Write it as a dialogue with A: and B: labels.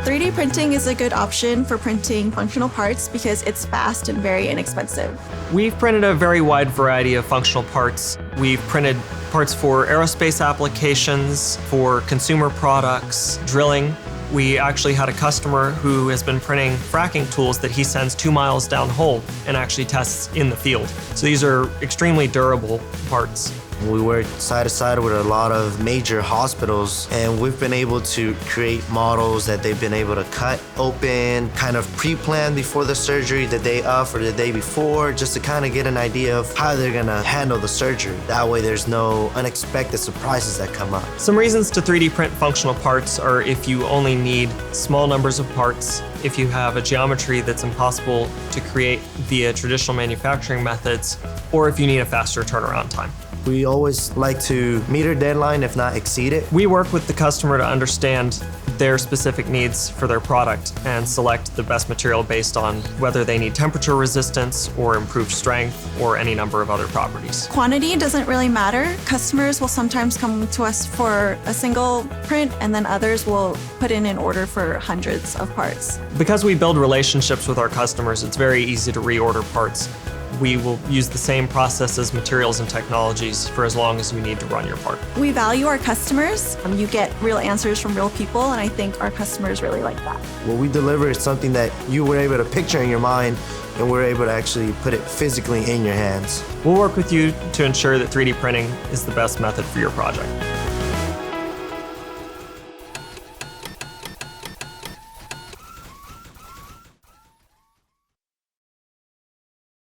A: 3D printing is a good option for printing functional parts because it's fast and very inexpensive.
B: We've printed a very wide variety of functional parts. We've printed parts for aerospace applications, for consumer products, drilling. We actually had a customer who has been printing fracking tools that he sends 2 miles down hole and actually tests in the field. So these are extremely durable parts.
C: We work side to side with a lot of major hospitals, and we've been able to create models that they've been able to cut open, kind of pre-plan before the surgery, the day of or the day before, just to kind of get an idea of how they're gonna handle the surgery. That way there's no unexpected surprises that come up.
B: Some reasons to 3D print functional parts are if you only need small numbers of parts, if you have a geometry that's impossible to create via traditional manufacturing methods, or if you need a faster turnaround time.
C: We always like to meet our deadline, if not exceed it.
B: We work with the customer to understand their specific needs for their product and select the best material based on whether they need temperature resistance or improved strength or any number of other properties.
A: Quantity doesn't really matter. Customers will sometimes come to us for a single print, and then others will put in an order for hundreds of parts.
B: Because we build relationships with our customers, it's very easy to reorder parts. We will use the same processes, materials, and technologies for as long as you need to run your part.
A: We value our customers. You get real answers from real people, and I think our customers really like that.
C: What we deliver is something that you were able to picture in your mind, and we're able to actually put it physically in your hands.
B: We'll work with you to ensure that 3D printing is the best method for your project.